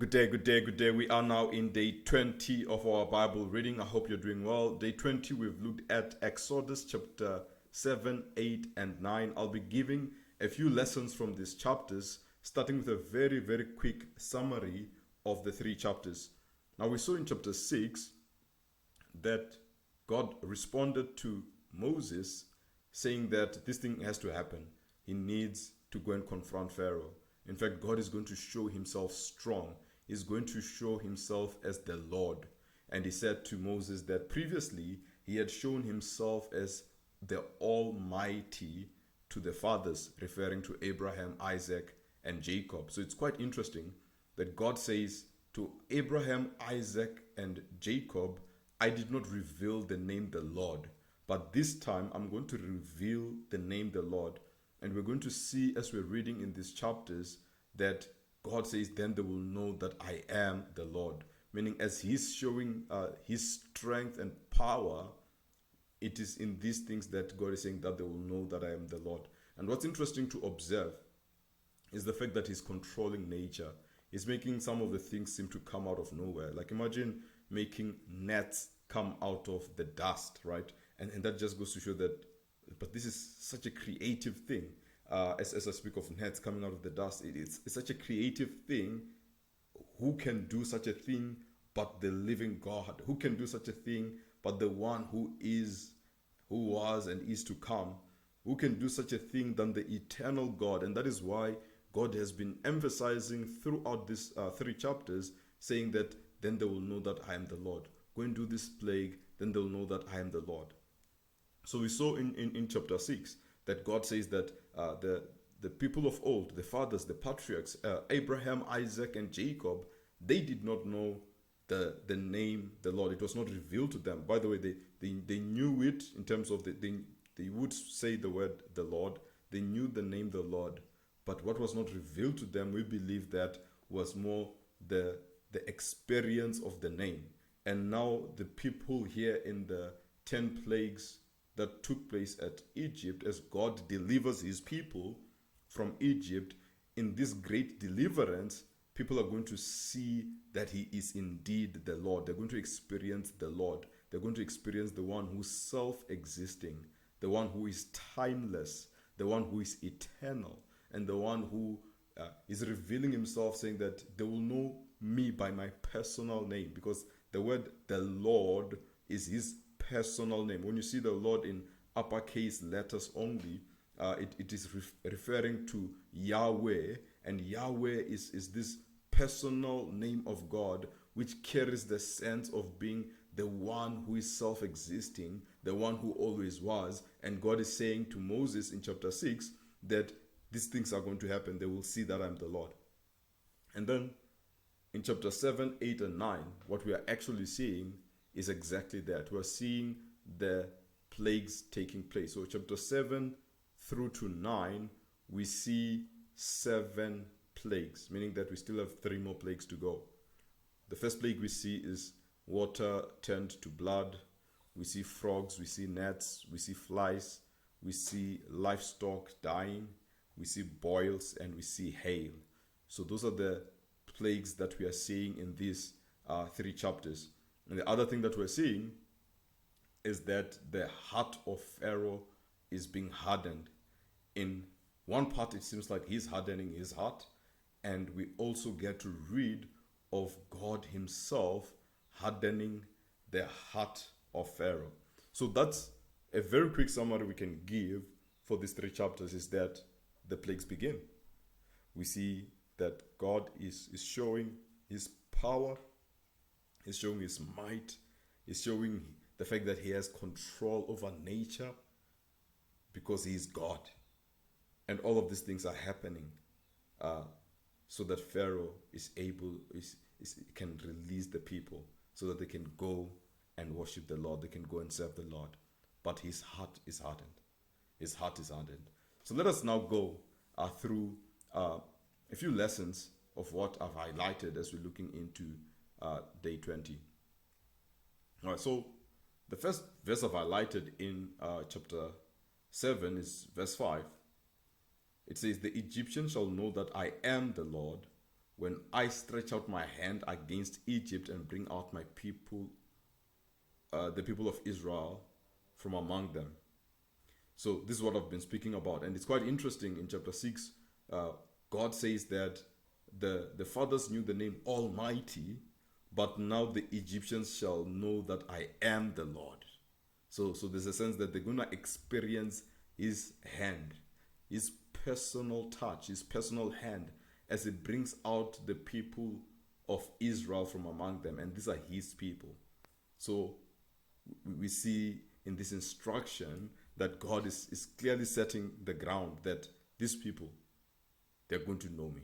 Good day, good day, good day. We are now in day 20 of our Bible reading. I hope you're doing well. Day 20, we've looked at Exodus chapter 7, 8, and 9. I'll be giving a few lessons from these chapters, starting with a very, very quick summary of the three chapters. Now, we saw in chapter 6 that God responded to Moses saying that this thing has to happen. He needs to go and confront Pharaoh. In fact, God is going to show himself strong. He's going to show himself as the Lord. And he said to Moses that previously he had shown himself as the Almighty to the fathers, referring to Abraham, Isaac, and Jacob. So it's quite interesting that God says to Abraham, Isaac, and Jacob, I did not reveal the name the Lord, but this time I'm going to reveal the name the Lord. And we're going to see as we're reading in these chapters that God says, then they will know that I am the Lord. Meaning, as He's showing His strength and power, it is in these things that God is saying that they will know that I am the Lord. And what's interesting to observe is the fact that He's controlling nature. He's making some of the things seem to come out of nowhere. Like imagine making gnats come out of the dust, right? And that just goes to show that, but this is such a creative thing. As I speak of gnats coming out of the dust, it's such a creative thing. Who can do such a thing but the living God? Who can do such a thing but the one who is, who was, and is to come? Who can do such a thing than the eternal God? And that is why God has been emphasizing throughout these three chapters, saying that then they will know that I am the Lord. Go and do this plague, then they'll know that I am the Lord. So we saw in chapter 6 that God says that the people of old, the fathers, the patriarchs, Abraham, Isaac, and Jacob, they did not know the name the Lord. It was not revealed to them. By the way, they knew it in terms of they would say the word the Lord. They knew the name the Lord. But what was not revealed to them, we believe that was more the experience of the name. And now the people here in the 10 plagues that took place at Egypt, as God delivers his people from Egypt, in this great deliverance, people are going to see that he is indeed the Lord. They're going to experience the Lord. They're going to experience the one who's self-existing, the one who is timeless, the one who is eternal, and the one who is revealing himself, saying that they will know me by my personal name, because the word the Lord is his personal name. When you see the Lord in uppercase letters only, it is referring to Yahweh, and Yahweh is this personal name of God, which carries the sense of being the one who is self-existing, the one who always was. And God is saying to Moses in chapter 6 that these things are going to happen. They will see that I'm the Lord. And then in chapter 7, 8, and 9, what we are actually seeing is exactly that. We're seeing the plagues taking place. So chapter 7 through to 9, we see 7 plagues, meaning that we still have 3 more plagues to go. The first plague we see is water turned to blood. We see frogs, we see gnats, we see flies, we see livestock dying, we see boils, and we see hail. So those are the plagues that we are seeing in these 3 chapters. And the other thing that we're seeing is that the heart of Pharaoh is being hardened. In one part, it seems like he's hardening his heart, and we also get to read of God himself hardening the heart of Pharaoh. So that's a very quick summary we can give for these 3 chapters, is that the plagues begin. We see that God is showing his power, he's showing his might, he's showing the fact that he has control over nature because he is God. And all of these things are happening so that Pharaoh is able, can release the people so that they can go and worship the Lord, they can go and serve the Lord. But his heart is hardened. His heart is hardened. So let us now go through a few lessons of what I've highlighted as we're looking into day 20. All right, so the first verse I've highlighted in chapter 7 is verse 5. It says, the Egyptians shall know that I am the Lord when I stretch out my hand against Egypt and bring out my people, the people of Israel, from among them. So this is what I've been speaking about, and it's quite interesting. In chapter 6, God says that the fathers knew the name Almighty, but now the Egyptians shall know that I am the Lord. So there's a sense that they're going to experience his hand, his personal touch, his personal hand, as it brings out the people of Israel from among them. And these are his people. So we see in this instruction that God is clearly setting the ground that these people, they're going to know me.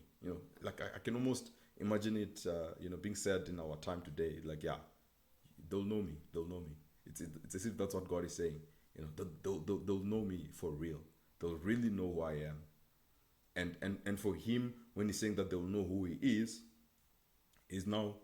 Like I can almost imagine it, being said in our time today. Like, yeah, they'll know me. They'll know me. It's as if that's what God is saying. They'll know me for real. They'll really know who I am. And for him, when he's saying that they'll know who he is, he's now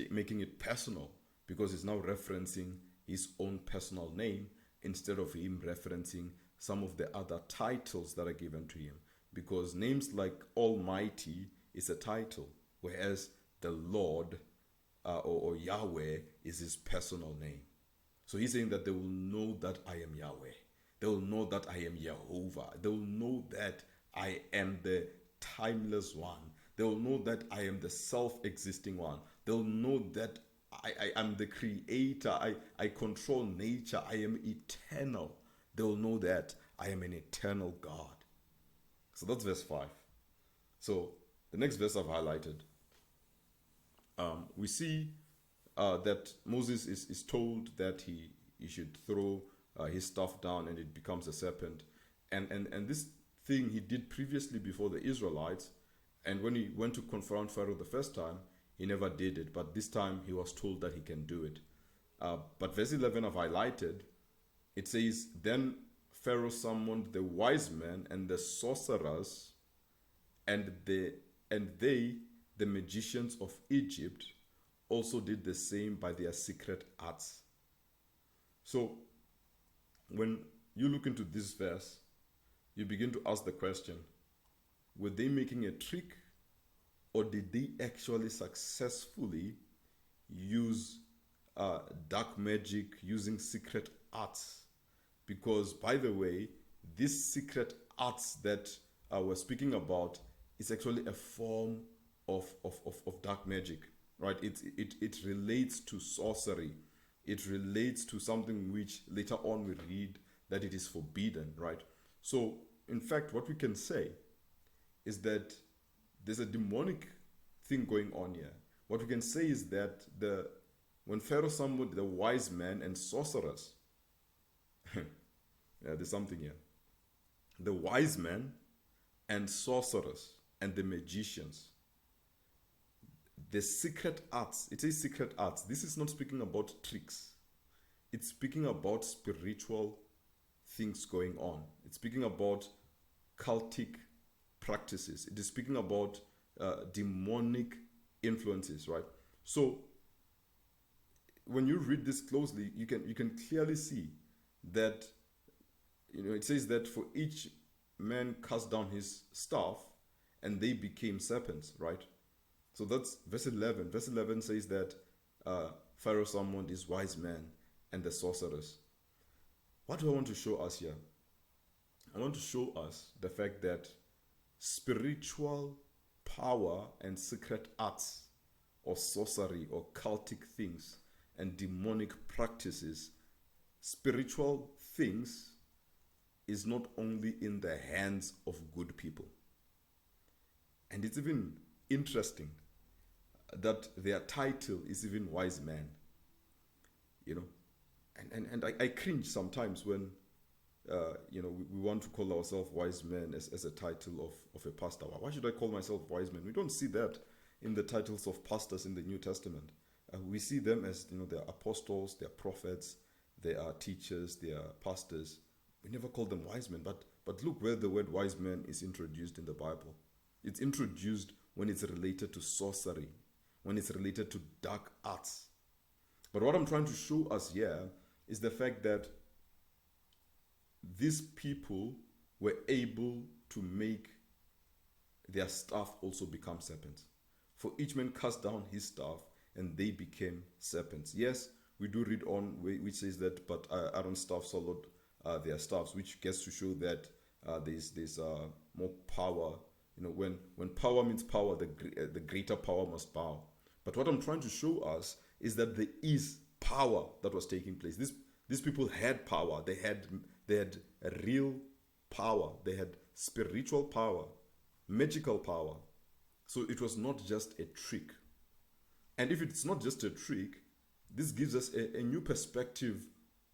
making it personal, because he's now referencing his own personal name instead of him referencing some of the other titles that are given to him. Because names like Almighty is a title, whereas the Lord or Yahweh is his personal name. So he's saying that they will know that I am Yahweh. They will know that I am Jehovah. They will know that I am the timeless one. They will know that I am the self-existing one. They'll know that I am the creator. I control nature. I am eternal. They'll know that I am an eternal God. So that's verse 5. So the next verse I've highlighted, we see that Moses is told that he should throw his staff down and it becomes a serpent. And this thing he did previously before the Israelites, and when he went to confront Pharaoh the first time, he never did it. But this time he was told that he can do it. But verse 11 I've highlighted, it says, then Pharaoh summoned the wise men and the sorcerers and they, the magicians of Egypt, also did the same by their secret arts. So when you look into this verse, you begin to ask the question, were they making a trick, or did they actually successfully use dark magic, using secret arts? Because, by the way, these secret arts that we're speaking about is actually a form of dark magic, right? It relates to sorcery. It relates to something which later on we read that it is forbidden, right? So, in fact, what we can say is that there's a demonic thing going on here. What we can say is that when Pharaoh summoned the wise men and sorcerers, yeah, there's something here. The wise men and sorcerers and the magicians, the secret arts, it says secret arts. This is not speaking about tricks. It's speaking about spiritual things going on. It's speaking about cultic practices. It is speaking about demonic influences, right? So when you read this closely, you can clearly see that, it says that for each man cast down his staff and they became serpents, right? So that's verse 11. Verse 11 says that Pharaoh summoned his wise men and the sorcerers. What do I want to show us here? I want to show us the fact that spiritual power and secret arts, or sorcery, or cultic things, and demonic practices, spiritual things, is not only in the hands of good people. And it's even interesting that their title is even wise men. And I cringe sometimes when we want to call ourselves wise men as a title of a pastor. Why should I call myself wise man? We don't see that in the titles of pastors in the New Testament. We see them as, they're apostles, they're prophets, they are teachers, they are pastors. We never call them wise men, but look where the word wise man is introduced in the Bible. It's introduced when it's related to sorcery, when it's related to dark arts. But what I'm trying to show us here is the fact that these people were able to make their staff also become serpents. For each man cast down his staff, and they became serpents. Yes, we do read on, which says that, but Aaron's staff swallowed their staffs, which gets to show that there's more power. When power means power, the greater power must bow. But what I'm trying to show us is that there is power that was taking place. These people had power. They had a real power. They had spiritual power, magical power. So it was not just a trick. And if it's not just a trick, this gives us a new perspective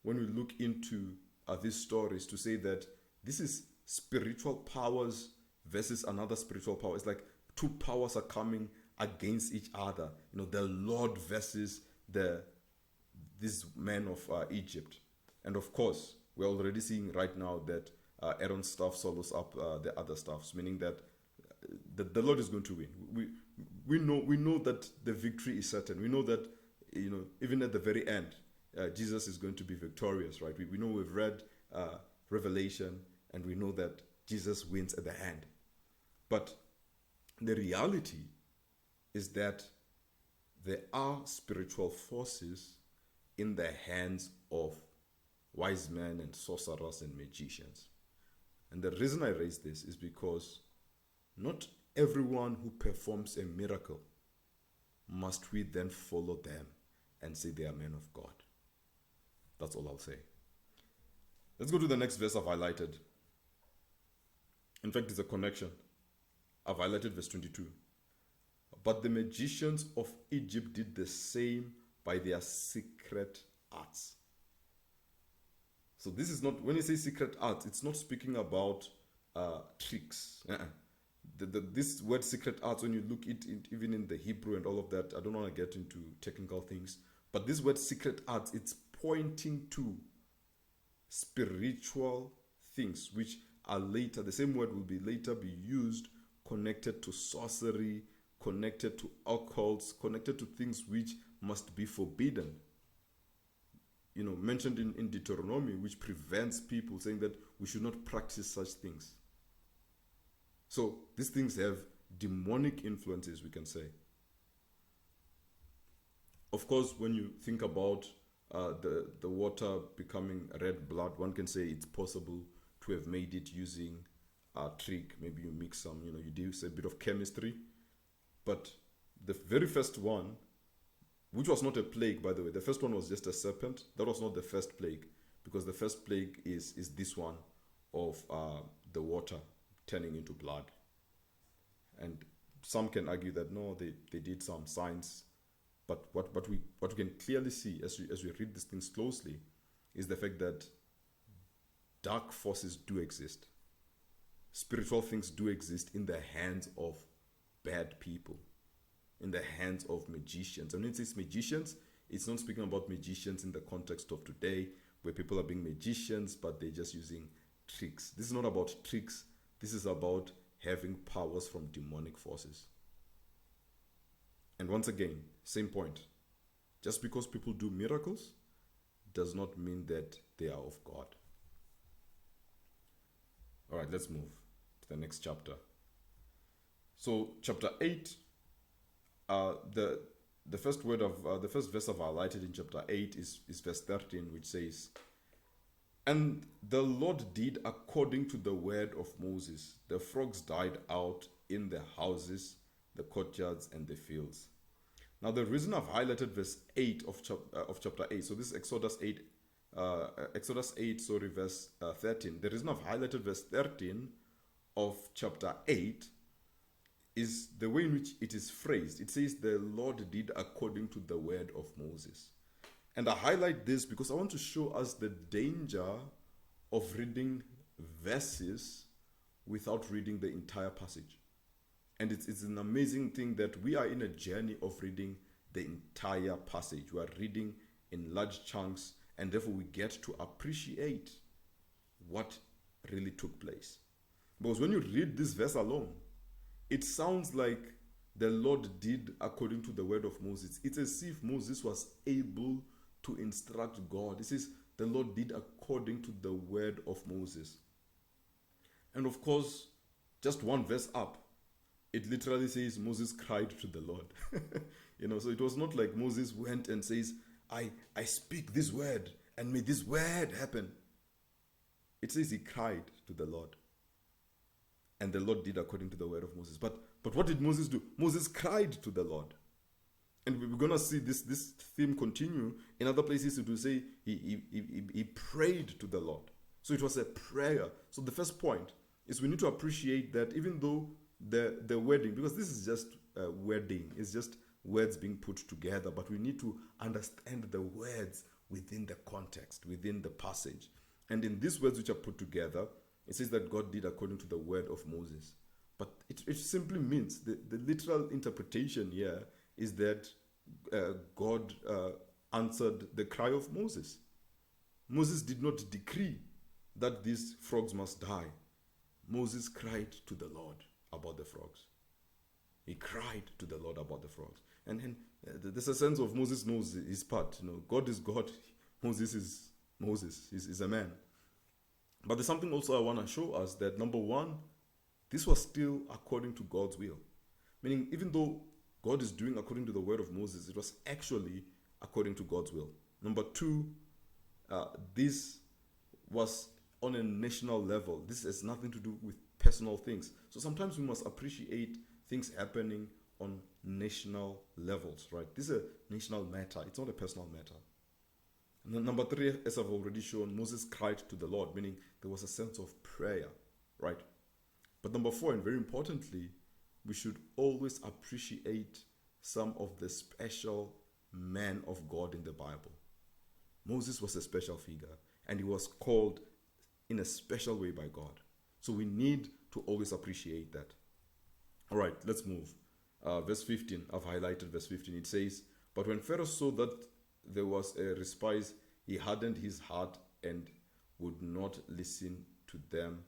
when we look into these stories, to say that this is spiritual powers versus another spiritual power. It's like two powers are coming against each other. The Lord versus this man of Egypt. And of course, we're already seeing right now that Aaron's staff swallows up the other staffs, meaning that the Lord is going to win. We know that the victory is certain. We know that even at the very end, Jesus is going to be victorious, right? We know, we've read Revelation, and we know that Jesus wins at the end. But the reality is that there are spiritual forces in the hands of wise men and sorcerers and magicians. And the reason I raise this is because not everyone who performs a miracle must we then follow them and say they are men of God. That's all I'll say. Let's go to the next verse I've highlighted. In fact, it's a connection. I've highlighted verse 22. But the magicians of Egypt did the same by their secret arts. So this is not, when you say secret arts, it's not speaking about tricks. This word secret arts, when you look it even in the Hebrew and all of that, I don't want to get into technical things, but this word secret arts, it's pointing to spiritual things which are later, the same word will be later be used, connected to sorcery, connected to occults, connected to things which must be forbidden. Mentioned in Deuteronomy, which prevents people, saying that we should not practice such things. So these things have demonic influences, we can say. Of course, when you think about the water becoming red blood, one can say it's possible to have made it using a trick. Maybe you mix some, you do a bit of chemistry. But the very first one, which was not a plague, by the way, the first one was just a serpent. That was not the first plague, because the first plague is this one of the water turning into blood. And some can argue that no, they did some science. But what we can clearly see as we read these things closely is the fact that dark forces do exist. Spiritual things do exist in the hands of bad people, in the hands of magicians. And when it says magicians, it's not speaking about magicians in the context of today, where people are being magicians, but they're just using tricks. This is not about tricks. This is about having powers from demonic forces. And once again, same point. Just because people do miracles does not mean that they are of God. All right, let's move to the next chapter. So, chapter 8, the first word of the first verse I've highlighted in chapter 8 is verse 13, which says, "And the Lord did according to the word of Moses. The frogs died out in the houses, the courtyards, and the fields." Now, the reason I've highlighted verse 8 of chapter 8, so this is Exodus 8, verse 13. The reason I've highlighted verse 13 of chapter 8 is the way in which it is phrased. It says, "The Lord did according to the word of Moses." And I highlight this because I want to show us the danger of reading verses without reading the entire passage. And it's an amazing thing that we are in a journey of reading the entire passage. We are reading in large chunks, and therefore we get to appreciate what really took place. Because when you read this verse alone, it sounds like the Lord did according to the word of Moses. It's as if Moses was able to instruct God. It says the Lord did according to the word of Moses. And of course, just one verse up, it literally says Moses cried to the Lord. So it was not like Moses went and says, I speak this word and may this word happen. It says he cried to the Lord. And the Lord did according to the word of Moses. But what did Moses do? Moses cried to the Lord. And we're going to see this theme continue in other places. It will say he prayed to the Lord. So it was a prayer. So the first point is we need to appreciate that even though the wedding, because this is just a wedding, it's just words being put together, but we need to understand the words within the context, within the passage. And in these words which are put together, it says that God did according to the word of Moses. But it simply means, the literal interpretation here is that God answered the cry of Moses. Moses did not decree that these frogs must die. Moses cried to the Lord about the frogs. He cried to the Lord about the frogs. And there's a sense of Moses knows his part. God is God. Moses is Moses. He's a man. But there's something also I want to show us, that number one, this was still according to God's will. Meaning, even though God is doing according to the word of Moses, it was actually according to God's will. Number two, this was on a national level. This has nothing to do with personal things. So sometimes we must appreciate things happening on national levels, right? This is a national matter. It's not a personal matter. And then number three, as I've already shown, Moses cried to the Lord, meaning there was a sense of prayer, right? But number four, and very importantly, we should always appreciate some of the special men of God in the Bible. Moses was a special figure, and he was called in a special way by God. So we need to always appreciate that. All right, let's move. Verse 15, I've highlighted verse 15. It says, "But when Pharaoh saw that there was a respite, he hardened his heart and would not listen to them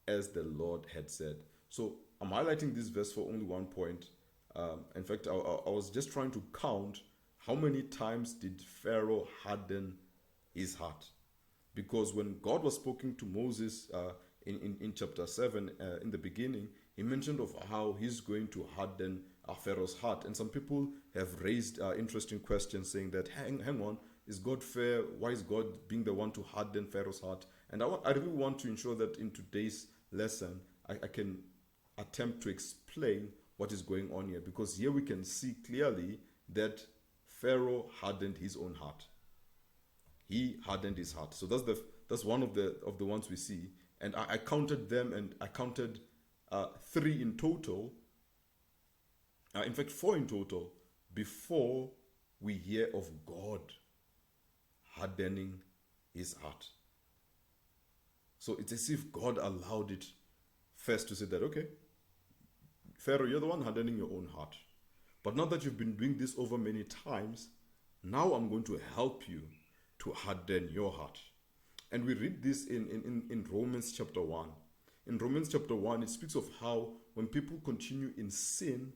as the Lord had said." So I'm highlighting this verse for only one point. In fact, I was just trying to count how many times did Pharaoh harden his heart. Because when God was speaking to Moses in chapter 7, in the beginning, he mentioned of how he's going to harden Pharaoh's heart. And some people have raised interesting questions saying that, hang on, is God fair? Why is God being the one to harden Pharaoh's heart? And I really want to ensure that in today's lesson, I can attempt to explain what is going on here. Because here we can see clearly that Pharaoh hardened his own heart. He hardened his heart. So that's one of the ones we see. And I counted them, and I counted 3 in total. In fact, 4 in total, before we hear of God hardening his heart. So it's as if God allowed it first to say that, okay, Pharaoh, you're the one hardening your own heart. But now that you've been doing this over many times, now I'm going to help you to harden your heart. And we read this in Romans chapter 1. In Romans chapter 1, it speaks of how when people continue in sin,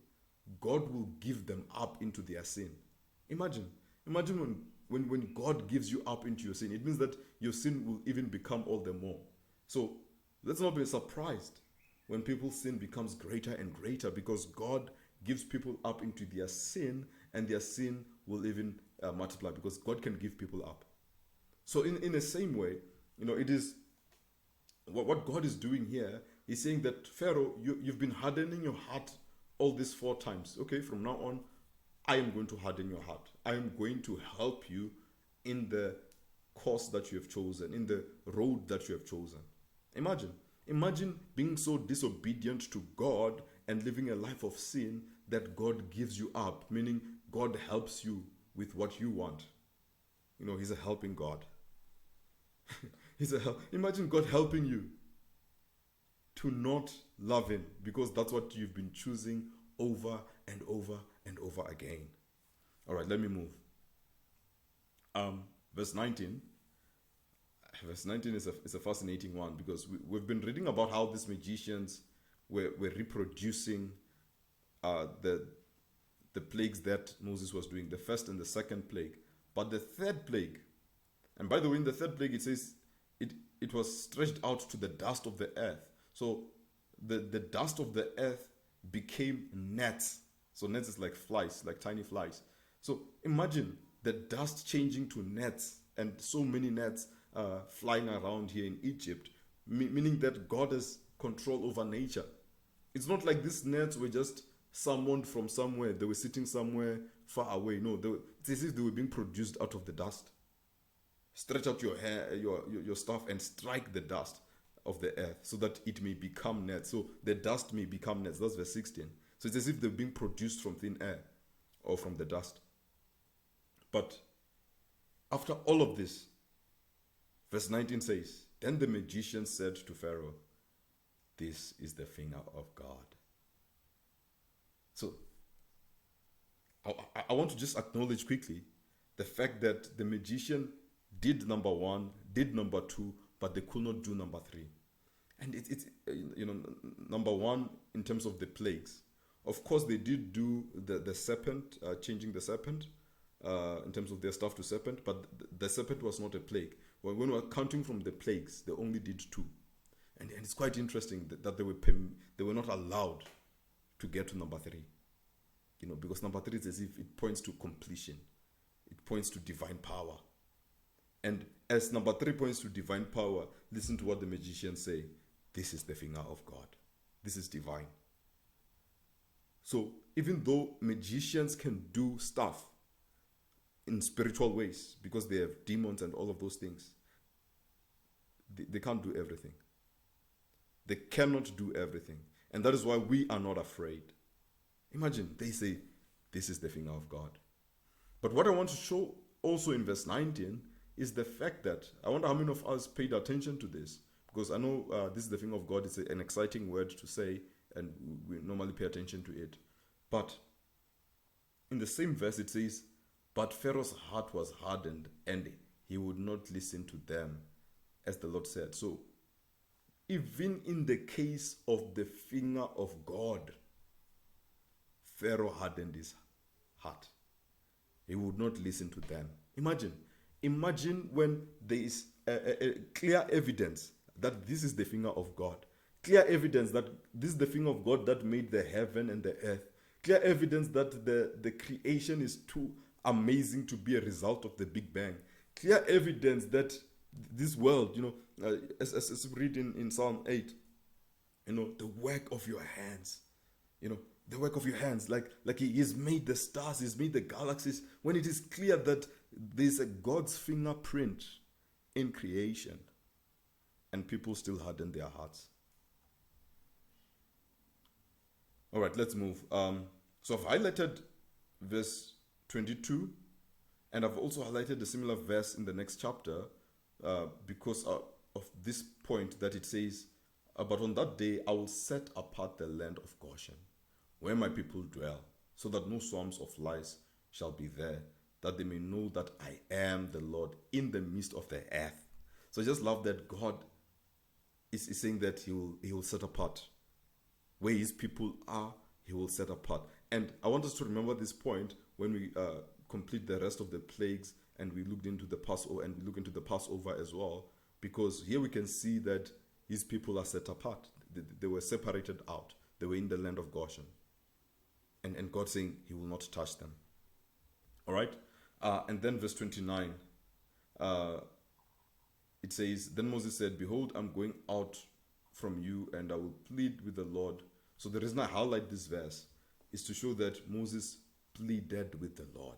God will give them up into their sin. Imagine when God gives you up into your sin, it means that your sin will even become all the more. So let's not be surprised when people's sin becomes greater and greater, because God gives people up into their sin, and their sin will even multiply, because God can give people up. So in the same way, it is what God is doing here. He's saying that, Pharaoh, you've been hardening your heart all these 4 times. Okay, from now on, I am going to harden your heart. I am going to help you in the course that you have chosen, in the road that you have chosen. Imagine being so disobedient to God and living a life of sin that God gives you up, meaning God helps you with what you want. He's a helping God. Imagine God helping you to not love him, because that's what you've been choosing over and over and over again. All right, let me move. Verse 19. Verse 19 is a fascinating one, because we've been reading about how these magicians were reproducing the plagues that Moses was doing, the first and the second plague. But the third plague, and by the way, in the third plague, it says it was stretched out to the dust of the earth. So the dust of the earth became gnats. So gnats is like flies, like tiny flies. So imagine the dust changing to gnats, and so many gnats flying around here in Egypt, meaning that God has control over nature. It's not like these gnats were just summoned from somewhere. They were sitting somewhere far away. No, it's as if they were being produced out of the dust. Stretch out your hair, your stuff, and strike the dust of the earth so that it may become nets. So the dust may become nets. That's verse 16. So it's as if they're being produced from thin air or from the dust. But after all of this, verse 19 says, Then the magician said to Pharaoh, This is the finger of God. So I want to just acknowledge quickly the fact that the magician did number one, did number two, but they could not do number three. And it's number one in terms of the plagues. Of course, they did do the serpent, changing the serpent in terms of their staff to serpent, but the serpent was not a plague. When we were counting from the plagues, they only did two. And it's quite interesting that they were not allowed to get to number three. Because number three is as if it points to completion. It points to divine power. And as number three points to divine power, listen to what the magicians say. This is the finger of God. This is divine. So even though magicians can do stuff in spiritual ways, because they have demons and all of those things, they can't do everything. They cannot do everything. And that is why we are not afraid. Imagine, they say, this is the finger of God. But what I want to show also in verse 19 is the fact that, I wonder how many of us paid attention to this, because I know this is the finger of God. It's an exciting word to say, and we normally pay attention to it. But in the same verse it says, But Pharaoh's heart was hardened, and he would not listen to them, as the Lord said. So, even in the case of the finger of God, Pharaoh hardened his heart. He would not listen to them. Imagine when there is a clear evidence that this is the finger of God. Clear evidence that this is the finger of God that made the heaven and the earth. Clear evidence that the creation is too amazing to be a result of the Big Bang. Clear evidence that this world, as we read in Psalm 8, the work of your hands, the work of your hands, like he has made the stars, he's made the galaxies, when it is clear that there's a God's fingerprint in creation, and people still harden their hearts. All right, let's move. So I've highlighted verse 22, and I've also highlighted a similar verse in the next chapter because of this point that it says, But on that day I will set apart the land of Goshen, where my people dwell, so that no swarms of lice shall be there, that they may know that I am the Lord in the midst of the earth. So I just love that God is saying that he will set apart. Where his people are, he will set apart. And I want us to remember this point when we complete the rest of the plagues, and we looked into the Passover, and we look into the Passover as well, because here we can see that his people are set apart. They were separated out. They were in the land of Goshen. And God saying he will not touch them. All right? And then verse 29, it says, Then Moses said, Behold, I'm going out from you, and I will plead with the Lord. So the reason I highlight this verse is to show that Moses pleaded with the Lord.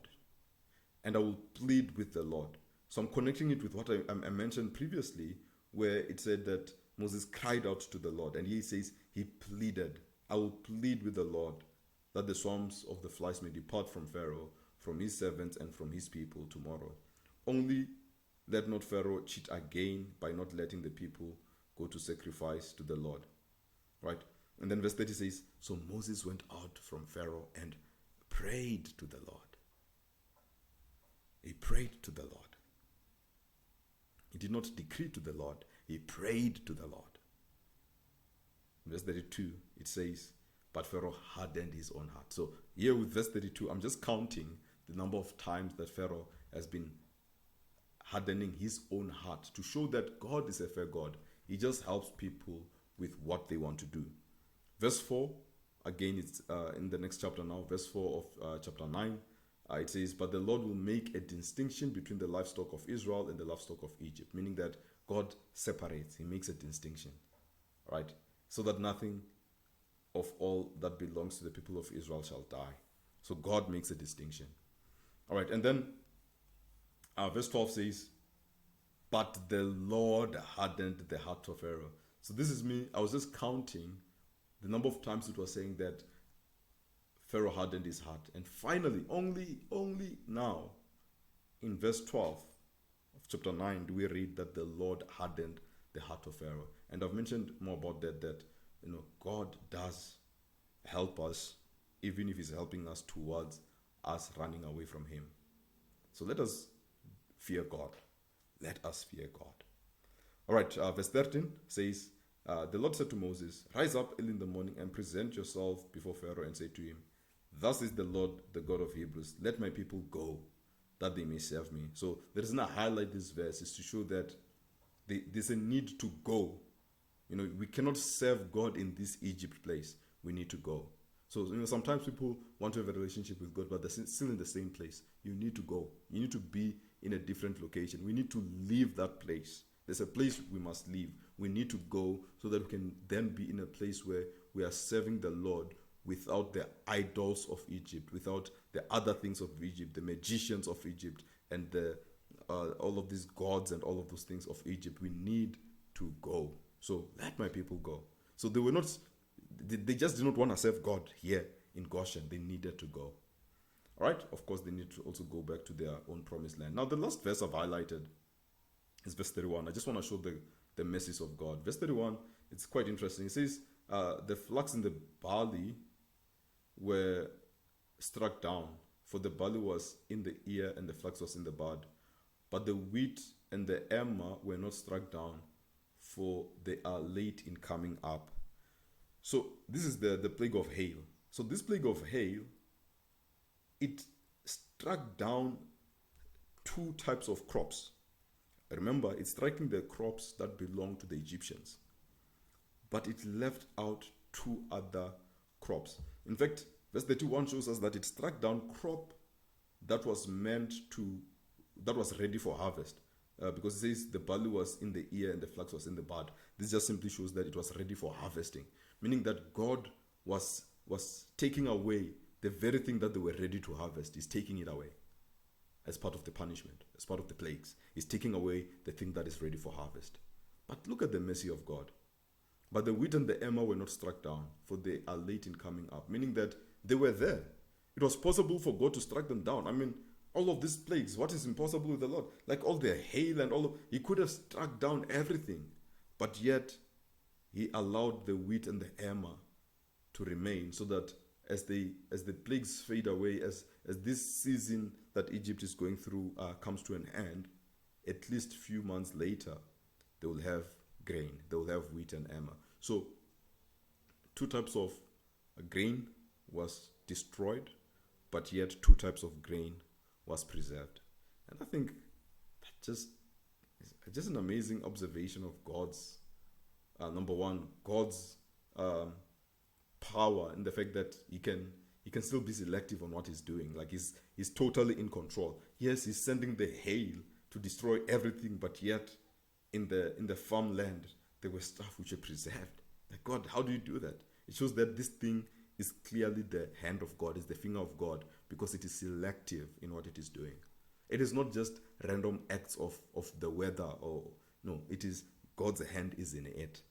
And I will plead with the Lord. So I'm connecting it with what I mentioned previously, where it said that Moses cried out to the Lord. And he says he pleaded. I will plead with the Lord that the swarms of the flies may depart from Pharaoh, from his servants, and from his people tomorrow. Only let not Pharaoh cheat again by not letting the people go to sacrifice to the Lord. Right? And then verse 30 says, So Moses went out from Pharaoh and prayed to the Lord. He prayed to the Lord. He did not decree to the Lord. He prayed to the Lord. In verse 32, it says, But Pharaoh hardened his own heart. So here with verse 32, I'm just counting the number of times that Pharaoh has been hardening his own heart to show that God is a fair God. He just helps people with what they want to do. Verse 4, Again, it's in the next chapter now, verse 4 of chapter 9. It says, "But the Lord will make a distinction between the livestock of Israel and the livestock of Egypt," meaning that God separates, He makes a distinction, right? So that nothing of all that belongs to the people of Israel shall die. So God makes a distinction. All right, and then verse 12 says, "But the Lord hardened the heart of Pharaoh." So this is me. I was just counting the number of times it was saying that Pharaoh hardened his heart. And finally, only now, in verse 12 of chapter 9, do we read that the Lord hardened the heart of Pharaoh. And I've mentioned more about that God does help us, even if He's helping us towards us running away from Him. So let us fear God. Let us fear God. All right, verse 13 says, "The Lord said to Moses, 'Rise up early in the morning and present yourself before Pharaoh and say to him, Thus is the Lord, the God of Hebrews. Let my people go, that they may serve me.'" So the reason I highlight this verse is to show that there's a need to go. We cannot serve God in this Egypt place. We need to go. So sometimes people want to have a relationship with God, but they're still in the same place. You need to go. You need to be in a different location. We need to leave that place. There's a place we must leave. We need to go so that we can then be in a place where we are serving the Lord without the idols of Egypt, without the other things of Egypt, the magicians of Egypt, and all of these gods and all of those things of Egypt. We need to go. So let my people go. So they just did not want to serve God here in Goshen. They needed to go. All right? Of course, they need to also go back to their own promised land. Now, the last verse I've highlighted is verse 31. I just want to show the message of God. Verse 31, it's quite interesting. It says, "The flax and the barley were struck down, for the barley was in the ear and the flax was in the bud. But the wheat and the emmer were not struck down, for they are late in coming up." So this is the plague of hail. So this plague of hail, it struck down two types of crops. Remember, it's striking the crops that belong to the Egyptians, but it left out two other crops. In fact, verse 31 shows us that it struck down crop that was ready for harvest, because it says the barley was in the ear and the flax was in the bud. This just simply shows that it was ready for harvesting, meaning that God was taking away the very thing that they were ready to harvest. He's taking it away as part of the punishment, as part of the plagues. He's taking away the thing that is ready for harvest. But look at the mercy of God. "But the wheat and the emmer were not struck down, for they are late in coming up," meaning that they were there. It was possible for God to strike them down. I mean, all of these plagues, what is impossible with the Lord? Like all the hail and He could have struck down everything. But yet, He allowed the wheat and the emmer to remain, so that as the plagues fade away, as this season that Egypt is going through comes to an end, at least a few months later, they will have grain. They will have wheat and emmer. So, two types of grain was destroyed, but yet two types of grain was preserved. And I think that's just an amazing observation of God's, number one, God's power, in the fact that He can still be selective on what He's doing. Like He's totally in control. Yes, He's sending the hail to destroy everything, but yet in the farmland there was stuff which were preserved. Like, God, how do you do that? It shows that this thing is clearly the hand of God, is the finger of God, because it is selective in what it is doing. It is not just random acts of the weather, or no, it is God's hand is in it.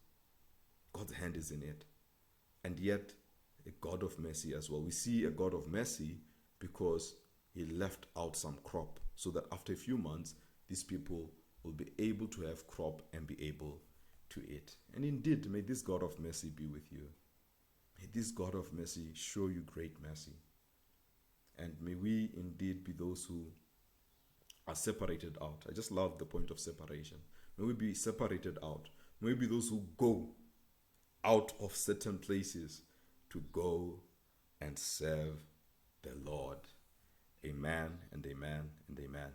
God's hand is in it. And yet, a God of mercy as well. We see a God of mercy because He left out some crop, so that after a few months, these people will be able to have crop and be able to eat. And indeed, may this God of mercy be with you. May this God of mercy show you great mercy. And may we indeed be those who are separated out. I just love the point of separation. May we be separated out. May we be those who go out of certain places to go and serve the Lord. Amen and amen and amen.